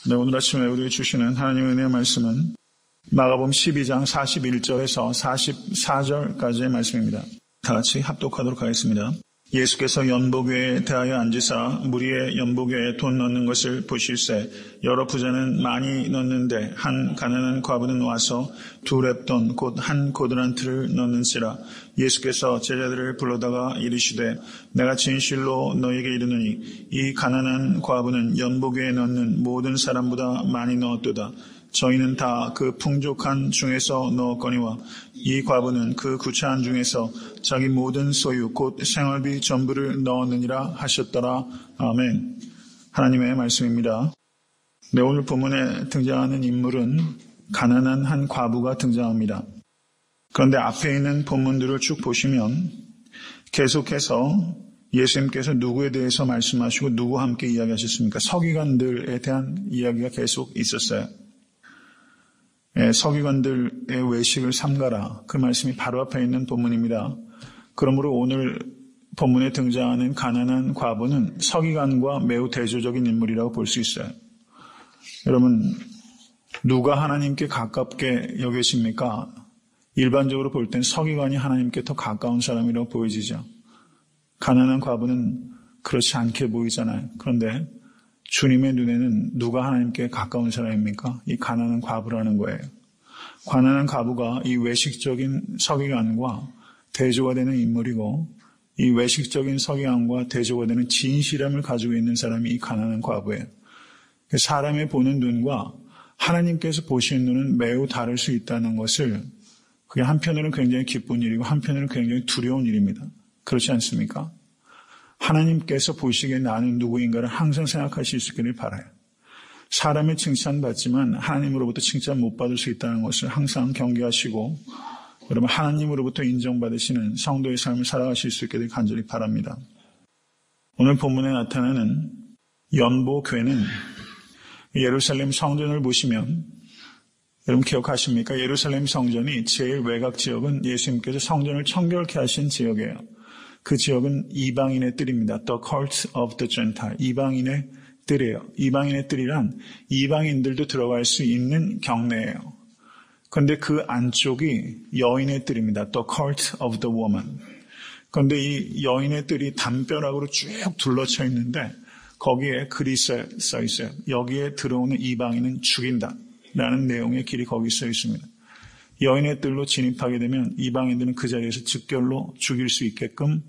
네, 오늘 아침에 우리에게 주시는 하나님의 은혜의 말씀은 마가복음 12장 41절에서 44절까지의 말씀입니다. 다 같이 합독하도록 하겠습니다. 예수께서 연복궤에 대하여 앉으사 무리의 연복궤에 돈 넣는 것을 보실세 여러 부자는 많이 넣는데 한 가난한 과부는 와서 2렙돈 곧 한 고드란트를 넣는지라. 예수께서 제자들을 불러다가 이르시되 내가 진실로 너희에게 이르노니 이 가난한 과부는 연복궤에 넣는 모든 사람보다 많이 넣었도다. 저희는 다 그 풍족한 중에서 넣었거니와 이 과부는 그 구차한 중에서 자기 모든 소유 곧 생활비 전부를 넣었느니라 하셨더라. 아멘. 하나님의 말씀입니다. 네, 오늘 본문에 등장하는 인물은 가난한 한 과부가 등장합니다. 그런데 앞에 있는 본문들을 쭉 보시면 계속해서 예수님께서 누구에 대해서 말씀하시고 누구와 함께 이야기하셨습니까? 서기관들에 대한 이야기가 계속 있었어요. 서기관들의 외식을 삼가라. 그 말씀이 바로 앞에 있는 본문입니다. 그러므로 오늘 본문에 등장하는 가난한 과부는 서기관과 매우 대조적인 인물이라고 볼 수 있어요. 여러분, 누가 하나님께 가깝게 여기십니까? 일반적으로 볼 땐 서기관이 하나님께 더 가까운 사람이라고 보여지죠. 가난한 과부는 그렇지 않게 보이잖아요. 그런데 주님의 눈에는 누가 하나님께 가까운 사람입니까? 이 가난한 과부라는 거예요. 가난한 과부가 이 외식적인 서기관과 대조가 되는 인물이고 이 외식적인 서기관과 대조가 되는 진실함을 가지고 있는 사람이 이 가난한 과부예요. 사람의 보는 눈과 하나님께서 보시는 눈은 매우 다를 수 있다는 것을 그게 한편으로는 굉장히 기쁜 일이고 한편으로는 굉장히 두려운 일입니다. 그렇지 않습니까? 하나님께서 보시기에 나는 누구인가를 항상 생각하실 수 있기를 바라요. 사람의 칭찬받지만 하나님으로부터 칭찬 못 받을 수 있다는 것을 항상 경계하시고 여러분 하나님으로부터 인정받으시는 성도의 삶을 살아가실 수 있게 되길 간절히 바랍니다. 오늘 본문에 나타나는 연복궤는 예루살렘 성전을 보시면 여러분 기억하십니까? 예루살렘 성전이 제일 외곽 지역은 예수님께서 성전을 청결케 하신 지역이에요. 그 지역은 이방인의 뜰입니다. The court of the Gentile. 이방인의 뜰이에요. 이방인의 뜰이란 이방인들도 들어갈 수 있는 경내예요. 그런데 그 안쪽이 여인의 뜰입니다. The court of the woman. 그런데 이 여인의 뜰이 담벼락으로 쭉 둘러쳐 있는데 거기에 글이 써 있어요. 여기에 들어오는 이방인은 죽인다. 라는 내용의 길이 거기 써 있습니다. 여인의 뜰로 진입하게 되면 이방인들은 그 자리에서 즉결로 죽일 수 있게끔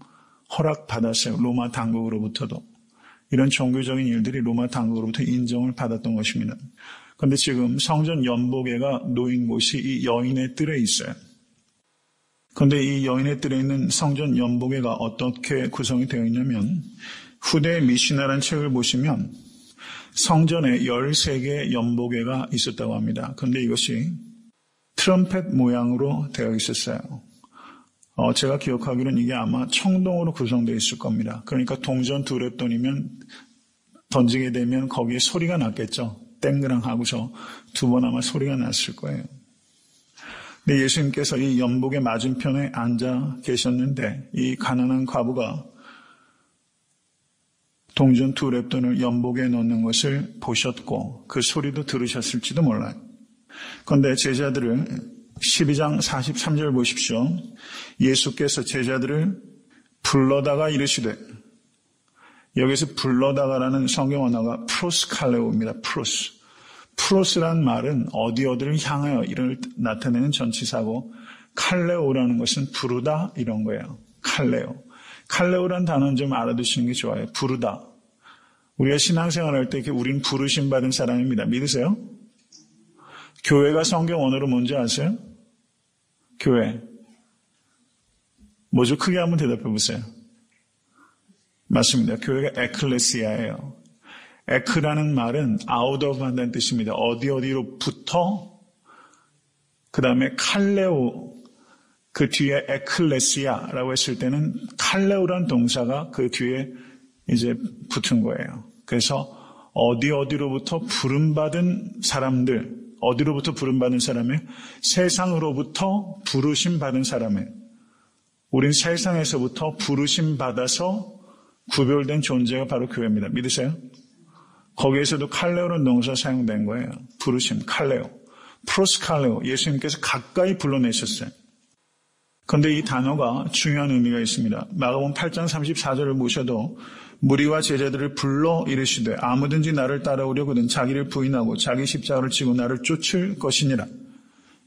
허락받았어요. 로마 당국으로부터도. 이런 종교적인 일들이 로마 당국으로부터 인정을 받았던 것입니다. 그런데 지금 성전 연복궤가 놓인 곳이 이 여인의 뜰에 있어요. 그런데 이 여인의 뜰에 있는 성전 연복궤가 어떻게 구성이 되어 있냐면 후대 미시나라는 책을 보시면 성전에 13개의 연복궤가 있었다고 합니다. 그런데 이것이 트럼펫 모양으로 되어 있었어요. 제가 기억하기로는 이게 아마 청동으로 구성되어 있을 겁니다. 그러니까 동전 2렙돈이면 던지게 되면 거기에 소리가 났겠죠. 땡그랑 하고서 2번 아마 소리가 났을 거예요. 근데 예수님께서 이 연복의 맞은편에 앉아 계셨는데 이 가난한 과부가 동전 2렙돈을 연복에 넣는 것을 보셨고 그 소리도 들으셨을지도 몰라요. 그런데 제자들을 12장 43절 보십시오. 예수께서 제자들을 불러다가 이르시되 여기서 불러다가라는 성경 언어가 프로스칼레오입니다. 프로스란 말은 어디를 향하여 이를 나타내는 전치사고 칼레오라는 것은 부르다 이런 거예요. 칼레오란 단어는 좀 알아두시는 게 좋아요. 부르다. 우리가 신앙생활 할 때 이렇게 우린 부르심 받은 사람입니다. 믿으세요? 교회가 성경 언어로 뭔지 아세요? 교회. 뭐죠? 크게 한번 대답해 보세요. 맞습니다. 교회가 에클레시아예요. 에크라는 말은 out of 한다는 뜻입니다. 어디로부터 그 다음에 칼레오 그 뒤에 에클레시아라고 했을 때는 칼레오란 동사가 그 뒤에 이제 붙은 거예요. 그래서 어디로부터 부름받은 사람들 어디로부터 부름받은 사람의 세상으로부터 부르심 받은 사람의 우린 세상에서부터 부르심 받아서 구별된 존재가 바로 교회입니다. 믿으세요? 거기에서도 칼레오라는 동사 사용된 거예요. 부르심, 칼레오. 프로스칼레오, 예수님께서 가까이 불러내셨어요. 그런데 이 단어가 중요한 의미가 있습니다. 마가복음 8장 34절을 보셔도 무리와 제자들을 불러 이르시되 아무든지 나를 따라오려거든 자기를 부인하고 자기 십자가를 지고 나를 쫓을 것이니라.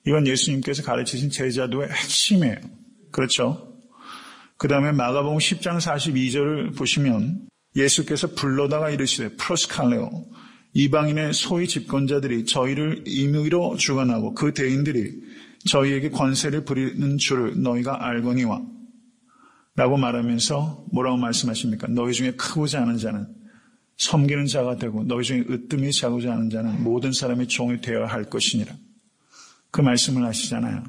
이건 예수님께서 가르치신 제자도의 핵심이에요. 그렇죠? 그 다음에 마가복음 10장 42절을 보시면 예수께서 불러다가 이르시되 프로스칼레오, 이방인의 소위 집권자들이 저희를 임의로 주관하고 그 대인들이 저희에게 권세를 부리는 줄을 너희가 알거니와 라고 말하면서 뭐라고 말씀하십니까? 너희 중에 크고자 하는 자는 섬기는 자가 되고 너희 중에 으뜸이 자고자 하는 자는 모든 사람의 종이 되어야 할 것이니라. 그 말씀을 하시잖아요.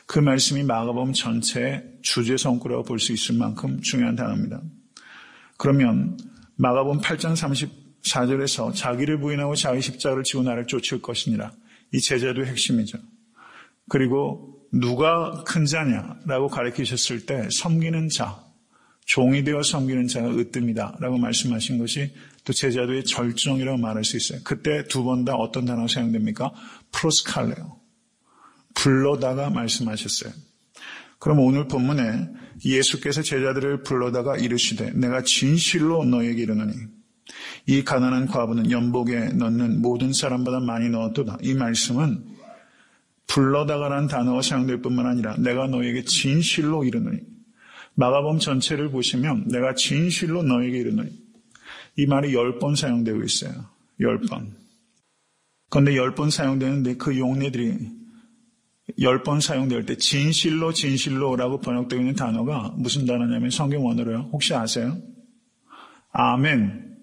그 말씀이 마가복음 전체의 주제 성구라고 볼 수 있을 만큼 중요한 단어입니다. 그러면 마가복음 8장 34절에서 자기를 부인하고 자기 십자가를 지고 나를 쫓을 것이니라. 이 제자도의 핵심이죠. 그리고 누가 큰 자냐라고 가르치셨을 때 섬기는 자, 종이 되어 섬기는 자가 으뜸이다라고 말씀하신 것이 또 제자도의 절정이라고 말할 수 있어요. 그때 두 번 다 어떤 단어가 사용됩니까? 프로스칼레오. 불러다가 말씀하셨어요. 그럼 오늘 본문에 예수께서 제자들을 불러다가 이르시되 내가 진실로 너에게 이르노니 이 가난한 과부는 연복에 넣는 모든 사람보다 많이 넣었도다. 이 말씀은 불러다가라는 단어가 사용될 뿐만 아니라 내가 너에게 진실로 이르노니, 마가복음 전체를 보시면 내가 진실로 너에게 이르노니 이 말이 10번 사용되고 있어요. 10번. 그런데 10번 사용되는데 그 용례들이 10번 사용될 때 진실로라고 번역되어 있는 단어가 무슨 단어냐면 성경 원어로요. 혹시 아세요? 아멘.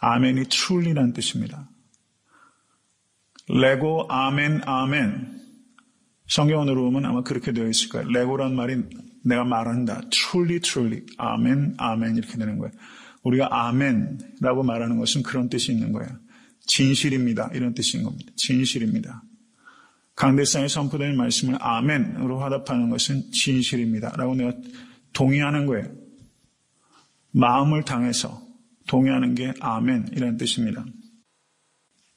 아멘이 truly라는 뜻입니다. 레고 아멘 아멘. 성경원으로 보면 아마 그렇게 되어 있을 거예요. 레고란 말이 내가 말한다. truly. 아멘, 아멘 이렇게 되는 거예요. 우리가 아멘라고 말하는 것은 그런 뜻이 있는 거예요. 진실입니다. 이런 뜻인 겁니다. 진실입니다. 강대상에 선포되는 말씀을 아멘으로 화답하는 것은 진실입니다. 라고 내가 동의하는 거예요. 마음을 당해서 동의하는 게 아멘이라는 뜻입니다.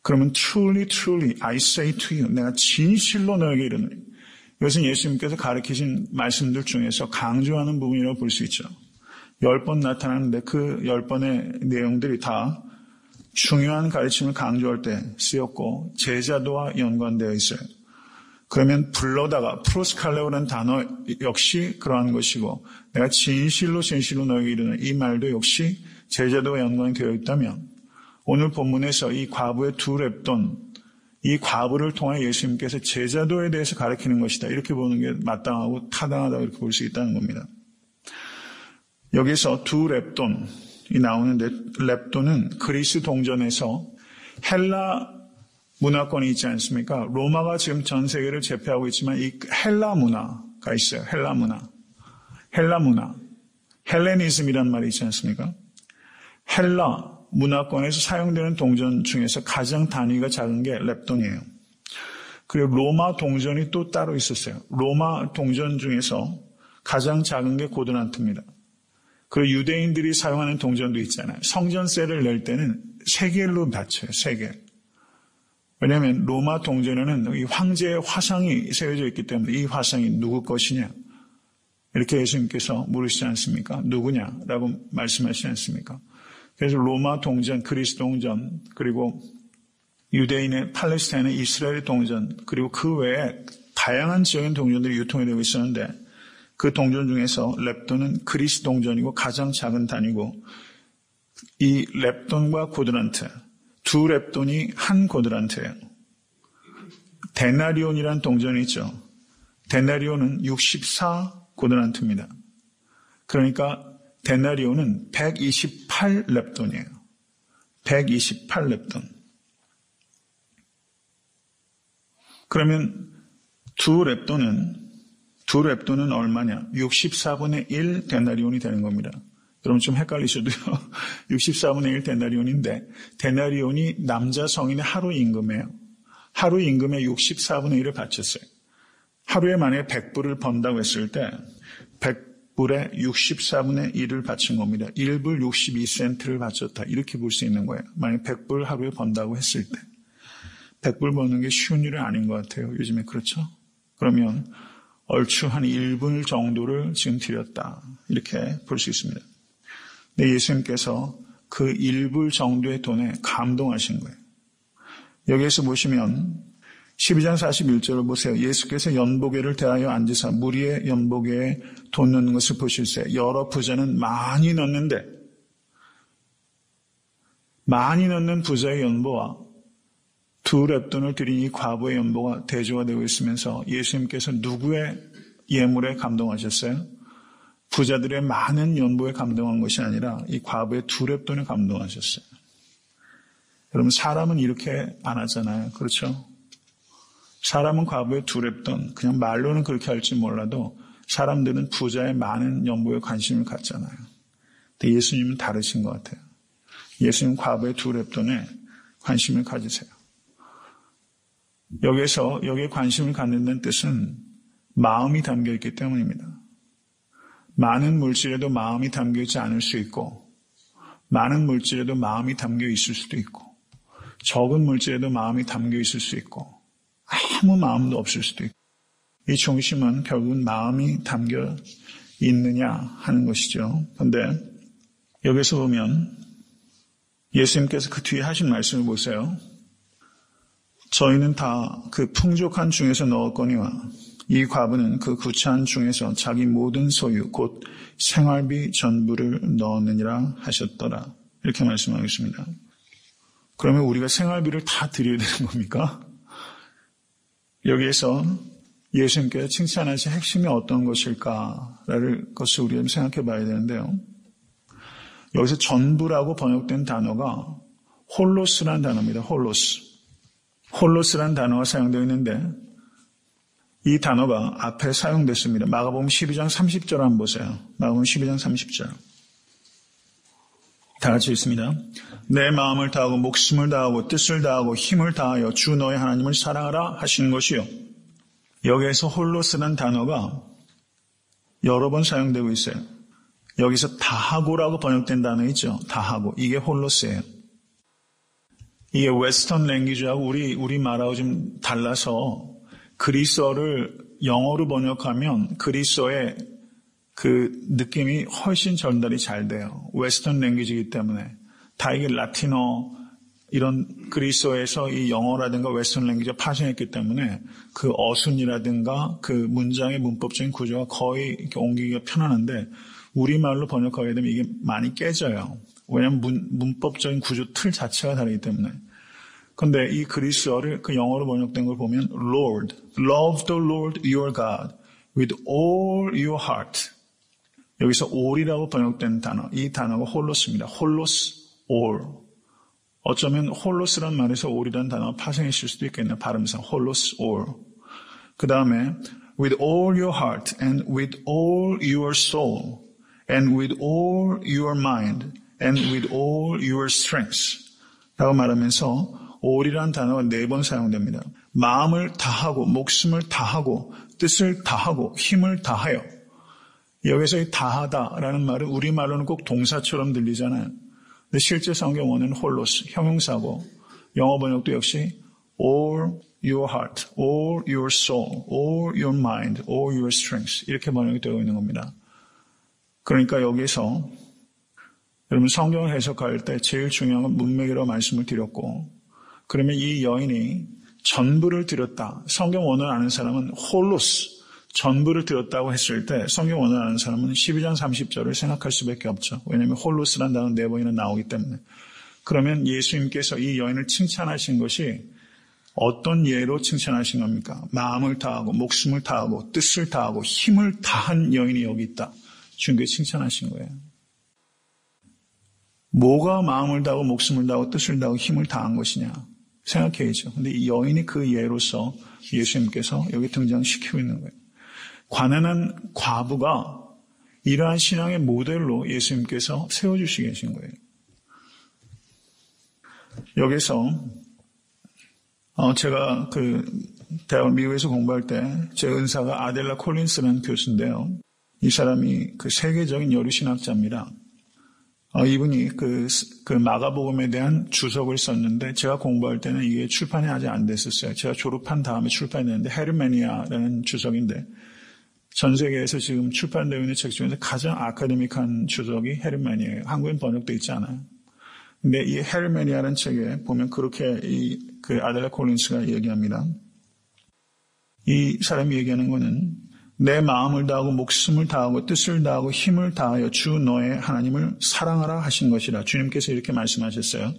그러면 truly, I say to you. 내가 진실로 너에게 이르노니. 이것은 예수님께서 가르치신 말씀들 중에서 강조하는 부분이라고 볼 수 있죠. 10번 나타나는데 그 10번의 내용들이 다 중요한 가르침을 강조할 때 쓰였고 제자도와 연관되어 있어요. 그러면 불러다가 프로스칼레오라는 단어 역시 그러한 것이고 내가 진실로 너에게 이르노니 이 말도 역시 제자도와 연관이 되어 있다면 오늘 본문에서 이 과부의 두 렙돈, 이 과부를 통해 예수님께서 제자도에 대해서 가르치는 것이다. 이렇게 보는 게 마땅하고 타당하다고 이렇게 볼 수 있다는 겁니다. 여기서 두 렙돈이 나오는데 렙돈은 그리스 동전에서 헬라 문화권이 있지 않습니까? 로마가 지금 전 세계를 제패하고 있지만 이 헬라 문화가 있어요. 헬라 문화. 헬레니즘이라는 말이 있지 않습니까? 헬라 문화권에서 사용되는 동전 중에서 가장 단위가 작은 게 렙돈이에요. 그리고 로마 동전이 또 따로 있었어요. 로마 동전 중에서 가장 작은 게 고드란트입니다. 그리고 유대인들이 사용하는 동전도 있잖아요. 성전세를 낼 때는 세겔로 바쳐요. 세겔. 왜냐하면 로마 동전에는 이 황제의 화상이 세워져 있기 때문에 이 화상이 누구 것이냐 이렇게 예수님께서 물으시지 않습니까? 누구냐라고 말씀하시지 않습니까? 그래서 로마 동전, 그리스 동전, 그리고 유대인의 팔레스타인의 이스라엘 동전, 그리고 그 외에 다양한 지역의 동전들이 유통이 되고 있었는데 그 동전 중에서 렙돈은 그리스 동전이고 가장 작은 단위고 이 렙돈과 고드란트, 두 렙돈이 한 고드란트예요. 데나리온이라는 동전이 있죠. 데나리온은 64 고드란트입니다. 그러니까 데나리온은 128렙돈이에요. 128렙돈. 그러면 두 렙돈은 얼마냐? 64분의 1 데나리온이 되는 겁니다. 여러분 좀 헷갈리셔도요. 64분의 1 데나리온인데 데나리온이 남자 성인의 하루 임금이에요. 하루 임금의 64분의 1을 바쳤어요. 하루에 만약에 100불을 번다고 했을 때 100불 100불에 64분의 1을 바친 겁니다. 1불 62센트를 바쳤다. 이렇게 볼 수 있는 거예요. 만약 100불 하루에 번다고 했을 때 100불 버는 게 쉬운 일은 아닌 것 같아요. 요즘에 그렇죠? 그러면 얼추 한 1불 정도를 지금 드렸다. 이렇게 볼 수 있습니다. 근데 예수님께서 그 1불 정도의 돈에 감동하신 거예요. 여기에서 보시면 12장 41절을 보세요. 예수께서 연보계를 대하여 앉으사 무리의 연보계에 돈 넣는 것을 보실세. 여러 부자는 많이 넣는데 많이 넣는 부자의 연보와 2렙돈을 드린 이 과부의 연보가 대조가 되고 있으면서 예수님께서 누구의 예물에 감동하셨어요? 부자들의 많은 연보에 감동한 것이 아니라 이 과부의 2렙돈에 감동하셨어요. 여러분 사람은 이렇게 안 하잖아요. 그렇죠? 사람은 과부의 2렙돈 그냥 말로는 그렇게 할지 몰라도 사람들은 부자의 많은 연보에 관심을 갖잖아요. 근데 예수님은 다르신 것 같아요. 예수님은 과부의 2렙돈에 관심을 가지세요. 여기에 관심을 갖는다는 뜻은 마음이 담겨있기 때문입니다. 많은 물질에도 마음이 담겨있지 않을 수 있고 많은 물질에도 마음이 담겨있을 수도 있고 적은 물질에도 마음이 담겨있을 수 있고 아무 마음도 없을 수도 있고 이 중심은 결국은 마음이 담겨 있느냐 하는 것이죠. 그런데 여기서 보면 예수님께서 그 뒤에 하신 말씀을 보세요. 저희는 다 그 풍족한 중에서 넣었거니와 이 과부는 그 구차한 중에서 자기 모든 소유 곧 생활비 전부를 넣었느니라 하셨더라. 이렇게 말씀하겠습니다. 그러면 우리가 생활비를 다 드려야 되는 겁니까? 여기에서 예수님께서 칭찬하신 핵심이 어떤 것일까라는 것을 우리가 생각해 봐야 되는데요. 여기서 전부라고 번역된 단어가 홀로스라는 단어입니다. 홀로스라는 단어가 사용되어 있는데 이 단어가 앞에 사용됐습니다. 마가복음 12장 30절 한번 보세요. 마가복음 12장 30절. 다 같이 읽습니다. 내 마음을 다하고 목숨을 다하고 뜻을 다하고 힘을 다하여 주 너의 하나님을 사랑하라 하시는 것이요. 여기에서 홀로스라는 단어가 여러 번 사용되고 있어요. 여기서 다하고라고 번역된 단어 있죠. 다하고. 이게 홀로스예요. 이게 웨스턴 랭귀지하고 우리 말하고 좀 달라서 그리스어를 영어로 번역하면 그리스어의 그 느낌이 훨씬 전달이 잘 돼요. 웨스턴 랭귀지이기 때문에. 다 이게 라틴어 이런 그리스어에서 이 영어라든가 웨스턴 랭귀지가 파생했기 때문에 그 어순이라든가 그 문장의 문법적인 구조가 거의 이렇게 옮기기가 편안한데 우리말로 번역하게 되면 이게 많이 깨져요. 왜냐하면 문법적인 구조 틀 자체가 다르기 때문에. 그런데 이 그리스어를 그 영어로 번역된 걸 보면 Lord, love the Lord your God with all your heart. 여기서 all이라고 번역된 단어, 이 단어가 홀로스입니다. 홀로스, all. 어쩌면 홀로스란 말에서 all이라는 단어가 파생했을 수도 있겠네요. 발음상 홀로스, all. 그 다음에 with all your heart and with all your soul and with all your mind and with all your strength 라고 말하면서 all이라는 단어가 4번 사용됩니다. 마음을 다하고 목숨을 다하고 뜻을 다하고 힘을 다하여. 여기서 이 다하다라는 말은 우리말로는 꼭 동사처럼 들리잖아요. 근데 실제 성경 원어는 홀로스, 형용사고 영어 번역도 역시 all your heart, all your soul, all your mind, all your strength 이렇게 번역이 되고 있는 겁니다. 그러니까 여기서 여러분 성경을 해석할 때 제일 중요한 건 문맥이라고 말씀을 드렸고 그러면 이 여인이 전부를 드렸다. 성경 원어를 아는 사람은 홀로스, 전부를 드렸다고 했을 때 성경 원어를 아는 사람은 12장 30절을 생각할 수밖에 없죠. 왜냐하면 홀로스라는 단어는 4번이나 나오기 때문에. 그러면 예수님께서 이 여인을 칭찬하신 것이 어떤 예로 칭찬하신 겁니까? 마음을 다하고 목숨을 다하고 뜻을 다하고 힘을 다한 여인이 여기 있다. 주님께 칭찬하신 거예요. 뭐가 마음을 다하고 목숨을 다하고 뜻을 다하고 힘을 다한 것이냐 생각해야죠. 그런데 이 여인이 그 예로서 예수님께서 여기 등장시키고 있는 거예요. 가난한 과부가 이러한 신앙의 모델로 예수님께서 세워주시고 계신 거예요. 여기서 제가 그 대학 미국에서 공부할 때 제 은사가 아델라 콜린스라는 교수인데요. 이 사람이 그 세계적인 여류신학자입니다. 이분이 그 마가복음에 대한 주석을 썼는데 제가 공부할 때는 이게 출판이 아직 안 됐었어요. 제가 졸업한 다음에 출판이 됐는데 헤르메니아라는 주석인데 전 세계에서 지금 출판되어 있는 책 중에서 가장 아카데믹한 주석이 헤르메니아예요. 한국엔 번역되어 있지 않아요. 근데 이 헤르메니아라는 책에 보면 그렇게 그 아델라 콜린스가 얘기합니다. 이 사람이 얘기하는 거는 내 마음을 다하고 목숨을 다하고 뜻을 다하고 힘을 다하여 주 너의 하나님을 사랑하라 하신 것이라. 주님께서 이렇게 말씀하셨어요.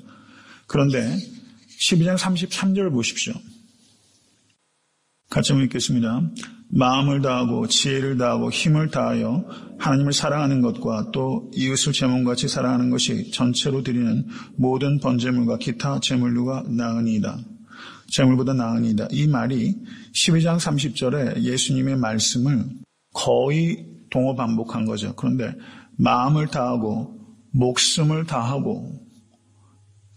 그런데 12장 33절을 보십시오. 같이 한번 읽겠습니다. 마음을 다하고 지혜를 다하고 힘을 다하여 하나님을 사랑하는 것과 또 이웃을 제 몸같이 사랑하는 것이 전체로 드리는 모든 번제물과 기타 제물류가 나으니이다. 제물보다 나으니이다. 이 말이 12장 30절에 예수님의 말씀을 거의 동어 반복한 거죠. 그런데 마음을 다하고 목숨을 다하고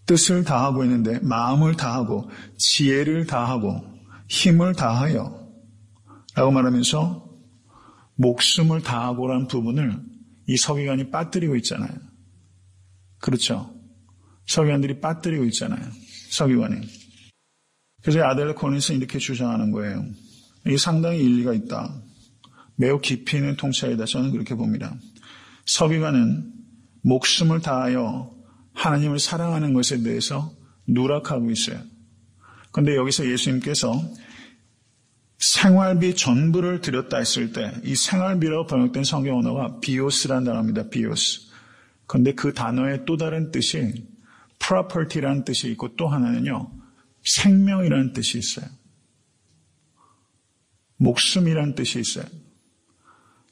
뜻을 다하고 있는데 마음을 다하고 지혜를 다하고 힘을 다하여 라고 말하면서 목숨을 다하고라는 부분을 이 서기관이 빠뜨리고 있잖아요. 그렇죠? 서기관들이 빠뜨리고 있잖아요. 서기관이. 그래서 아델라 콜린스는 이렇게 주장하는 거예요. 이게 상당히 일리가 있다. 매우 깊이 있는 통찰이다. 저는 그렇게 봅니다. 서기관은 목숨을 다하여 하나님을 사랑하는 것에 대해서 누락하고 있어요. 그런데 여기서 예수님께서 생활비 전부를 드렸다 했을 때 이 생활비라고 번역된 성경 언어가 비오스라는 단어입니다. 비오스. 그런데 그 단어의 또 다른 뜻이 property라는 뜻이 있고 또 하나는요. 생명이라는 뜻이 있어요. 목숨이라는 뜻이 있어요.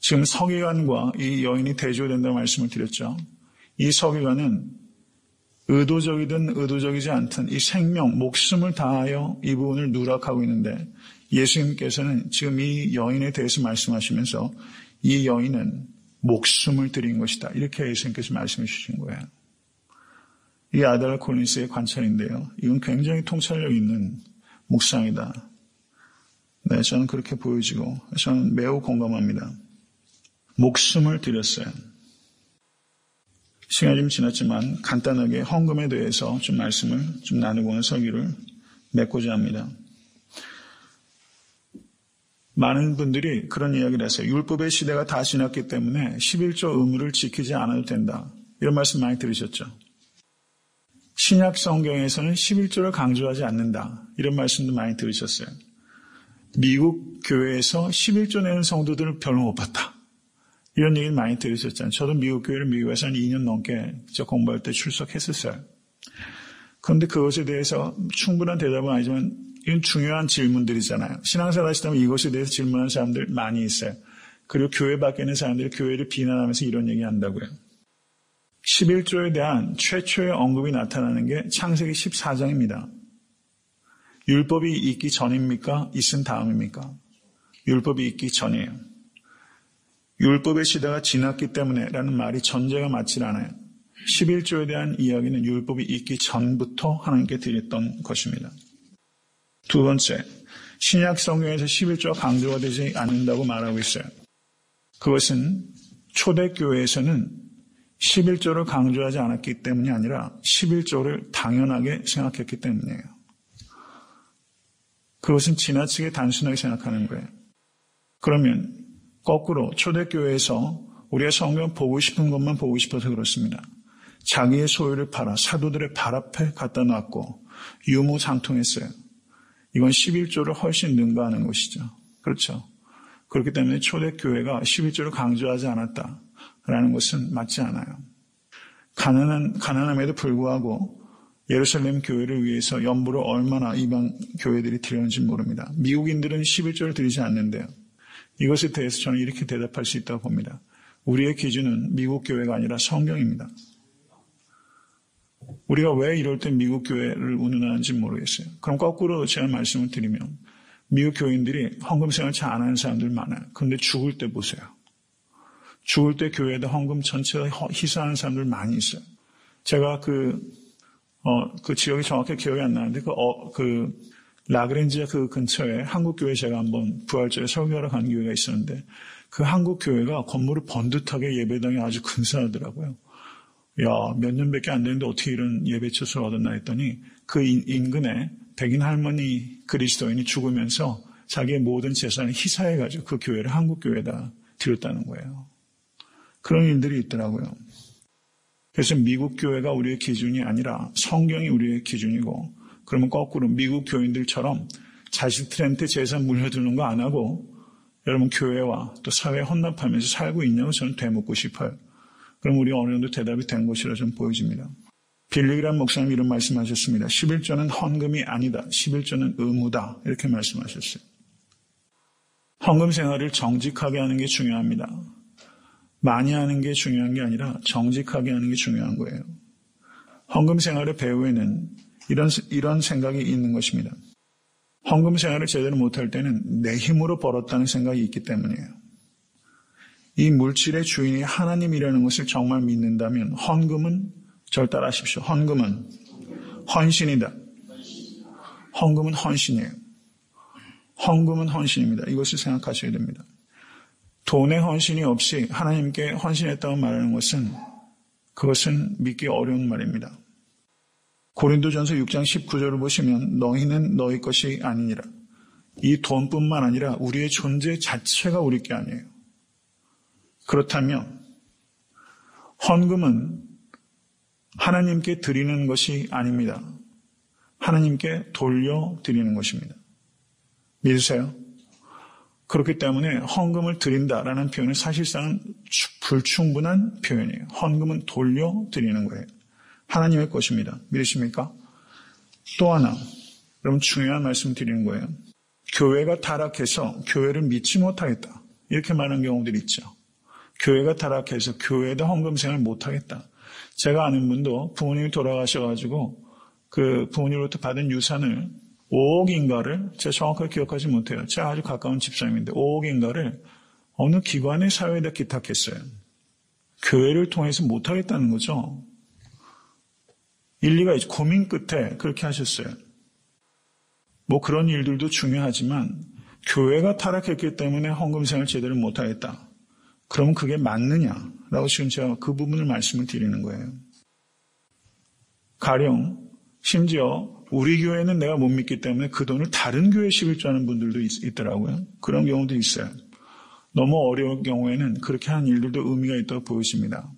지금 서기관과 이 여인이 대조된다고 말씀을 드렸죠. 이 서기관은 의도적이든 의도적이지 않든 이 생명, 목숨을 다하여 이 부분을 누락하고 있는데 예수님께서는 지금 이 여인에 대해서 말씀하시면서 이 여인은 목숨을 드린 것이다. 이렇게 예수님께서 말씀해 주신 거예요. 이 아델라 콜린스의 관찰인데요. 이건 굉장히 통찰력 있는 묵상이다. 네, 저는 그렇게 보여지고 저는 매우 공감합니다. 목숨을 드렸어요. 시간이 좀 지났지만 간단하게 헌금에 대해서 좀 말씀을 좀 나누고는 서기를 맺고자 합니다. 많은 분들이 그런 이야기를 하세요. 율법의 시대가 다 지났기 때문에 11조 의무를 지키지 않아도 된다. 이런 말씀 많이 들으셨죠? 신약 성경에서는 11조를 강조하지 않는다. 이런 말씀도 많이 들으셨어요. 미국 교회에서 11조 내는 성도들을 별로 못 봤다. 이런 얘기를 많이 들으셨잖아요. 저도 미국 교회를 미국에서 한 2년 넘게 공부할 때 출석했었어요. 그런데 그것에 대해서 충분한 대답은 아니지만 이건 중요한 질문들이잖아요. 신앙생활 하시다면 이것에 대해서 질문하는 사람들 많이 있어요. 그리고 교회 밖에 있는 사람들이 교회를 비난하면서 이런 얘기 한다고요. 11조에 대한 최초의 언급이 나타나는 게 창세기 14장입니다. 율법이 있기 전입니까? 있은 다음입니까? 율법이 있기 전이에요. 율법의 시대가 지났기 때문에 라는 말이 전제가 맞질 않아요. 11조에 대한 이야기는 율법이 있기 전부터 하나님께 드렸던 것입니다. 두 번째, 신약 성경에서 11조가 강조가 되지 않는다고 말하고 있어요. 그것은 초대교회에서는 11조를 강조하지 않았기 때문이 아니라 11조를 당연하게 생각했기 때문이에요. 그것은 지나치게 단순하게 생각하는 거예요. 그러면 거꾸로 초대교회에서 우리가 성경 보고 싶은 것만 보고 싶어서 그렇습니다. 자기의 소유를 팔아 사도들의 발 앞에 갖다 놨고 유무상통했어요. 이건 11조를 훨씬 능가하는 것이죠. 그렇죠. 그렇기 때문에 초대교회가 11조를 강조하지 않았다라는 것은 맞지 않아요. 가난함에도 불구하고 예루살렘 교회를 위해서 연부를 얼마나 이방 교회들이 드렸는지 모릅니다. 미국인들은 11조를 드리지 않는데요. 이것에 대해서 저는 이렇게 대답할 수 있다고 봅니다. 우리의 기준은 미국 교회가 아니라 성경입니다. 우리가 왜 이럴 때 미국 교회를 운운하는지 모르겠어요. 그럼 거꾸로 제가 말씀을 드리면 미국 교인들이 헌금 생활 잘 안 하는 사람들 많아요. 그런데 죽을 때 보세요. 죽을 때 교회에다 헌금 전체가 희생하는 사람들 많이 있어요. 제가 그 지역이 정확히 기억이 안 나는데 라그랜지아 그 근처에 한국 교회 제가 한번 부활절에 설교하러 간 교회가 있었는데 그 한국 교회가 건물을 번듯하게 예배당이 아주 근사하더라고요. 야, 몇 년밖에 안 됐는데 어떻게 이런 예배처소를 얻었나 했더니 그 인근에 백인 할머니 그리스도인이 죽으면서 자기의 모든 재산을 희사해가지고 그 교회를 한국 교회에다 드렸다는 거예요. 그런 일들이 있더라고요. 그래서 미국 교회가 우리의 기준이 아니라 성경이 우리의 기준이고, 그러면 거꾸로 미국 교인들처럼 자식들한테 재산 물려주는 거 안 하고 여러분 교회와 또 사회에 헌납하면서 살고 있냐고 저는 되묻고 싶어요. 그럼 우리 어느 정도 대답이 된 것이라 좀 보여집니다. 빌리그람 목사님 이런 말씀하셨습니다. 11조는 헌금이 아니다. 11조는 의무다. 이렇게 말씀하셨어요. 헌금 생활을 정직하게 하는 게 중요합니다. 많이 하는 게 중요한 게 아니라 정직하게 하는 게 중요한 거예요. 헌금 생활의 배후에는 이런 생각이 있는 것입니다. 헌금 생활을 제대로 못할 때는 내 힘으로 벌었다는 생각이 있기 때문이에요. 이 물질의 주인이 하나님이라는 것을 정말 믿는다면 헌금은, 절 따라하십시오. 헌금은 헌신이다. 헌금은 헌신이에요. 헌금은 헌신입니다. 이것을 생각하셔야 됩니다. 돈의 헌신이 없이 하나님께 헌신했다고 말하는 것은 그것은 믿기 어려운 말입니다. 고린도전서 6장 19절을 보시면 너희는 너희 것이 아니니라. 이 돈뿐만 아니라 우리의 존재 자체가 우리 게 아니에요. 그렇다면 헌금은 하나님께 드리는 것이 아닙니다. 하나님께 돌려드리는 것입니다. 믿으세요? 그렇기 때문에 헌금을 드린다라는 표현은 사실상은 불충분한 표현이에요. 헌금은 돌려드리는 거예요. 하나님의 것입니다. 믿으십니까? 또 하나, 여러분 중요한 말씀 드리는 거예요. 교회가 타락해서 교회를 믿지 못하겠다. 이렇게 말하는 경우들이 있죠. 교회가 타락해서 교회도 헌금 생활을 못하겠다. 제가 아는 분도 부모님이 돌아가셔가지고 그 부모님으로부터 받은 유산을 5억인가를 제가 정확하게 기억하지 못해요. 제가 아주 가까운 집사님인데 5억인가를 어느 기관의 사회에다 기탁했어요. 교회를 통해서 못하겠다는 거죠. 일리가 있죠. 고민 끝에 그렇게 하셨어요. 뭐 그런 일들도 중요하지만 교회가 타락했기 때문에 헌금생을 제대로 못하겠다. 그러면 그게 맞느냐라고 지금 제가 그 부분을 말씀을 드리는 거예요. 가령 심지어 우리 교회는 내가 못 믿기 때문에 그 돈을 다른 교회에 11조하는 분들도 있더라고요. 그런 경우도 있어요. 너무 어려운 경우에는 그렇게 하는 일들도 의미가 있다고 보여집니다.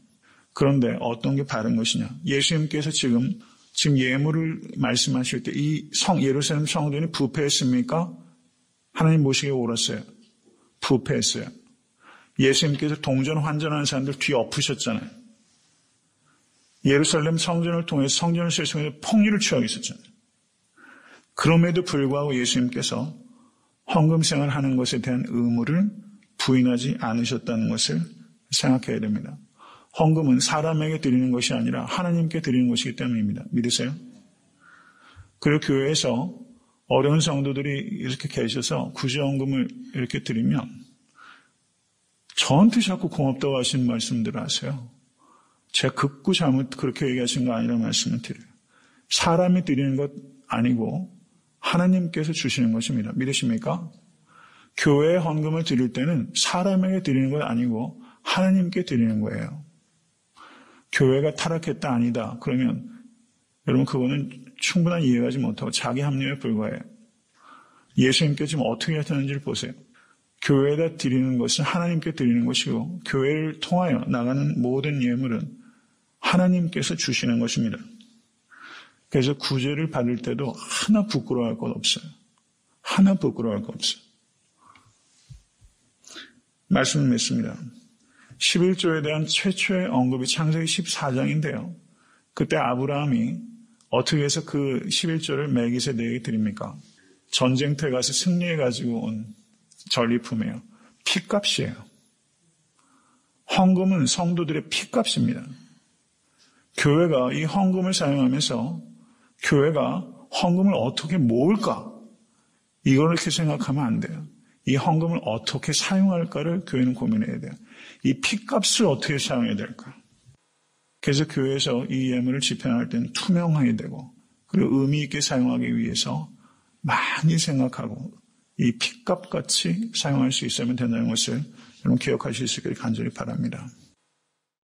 그런데 어떤 게 바른 것이냐. 예수님께서 지금 예물을 말씀하실 때 이 예루살렘 성전이 부패했습니까? 하나님 모시게 옳았어요. 부패했어요. 예수님께서 동전 환전하는 사람들 뒤 엎으셨잖아요. 예루살렘 성전을 통해서 성전을 세우면서 폭리를 취하고 있었잖아요. 그럼에도 불구하고 예수님께서 헌금 생활하는 것에 대한 의무를 부인하지 않으셨다는 것을 생각해야 됩니다. 헌금은 사람에게 드리는 것이 아니라 하나님께 드리는 것이기 때문입니다. 믿으세요? 그리고 교회에서 어려운 성도들이 이렇게 계셔서 구제헌금을 이렇게 드리면 저한테 자꾸 고맙다고 하시는 말씀들을 하세요. 제가 극구 잘못 그렇게 얘기하신 거 아니라 말씀을 드려요. 사람이 드리는 것 아니고 하나님께서 주시는 것입니다. 믿으십니까? 교회에 헌금을 드릴 때는 사람에게 드리는 것 아니고 하나님께 드리는 거예요. 교회가 타락했다 아니다. 그러면 여러분 그거는 충분한 이해가지 못하고 자기 합리에 불과해요. 예수님께 지금 어떻게 하셨는지를 보세요. 교회에다 드리는 것은 하나님께 드리는 것이고 교회를 통하여 나가는 모든 예물은 하나님께서 주시는 것입니다. 그래서 구제를 받을 때도 하나 부끄러워할 것 없어요. 하나 부끄러워할 것 없어요. 말씀을 맺습니다. 11조에 대한 최초의 언급이 창세기 14장인데요. 그때 아브라함이 어떻게 해서 그 11조를 멜기세덱에게 드립니까? 전쟁터에 가서 승리해가지고 온 전리품이에요. 피값이에요. 헌금은 성도들의 피값입니다. 교회가 이 헌금을 사용하면서 교회가 헌금을 어떻게 모을까? 이걸 이렇게 생각하면 안 돼요. 이 헌금을 어떻게 사용할까를 교회는 고민해야 돼요. 이 피값을 어떻게 사용해야 될까? 그래서 교회에서 이 예물을 집행할 때는 투명하게 되고 그리고 의미 있게 사용하기 위해서 많이 생각하고 이 피값같이 사용할 수 있으면 된다는 것을 여러분 기억하실 수 있기를 간절히 바랍니다.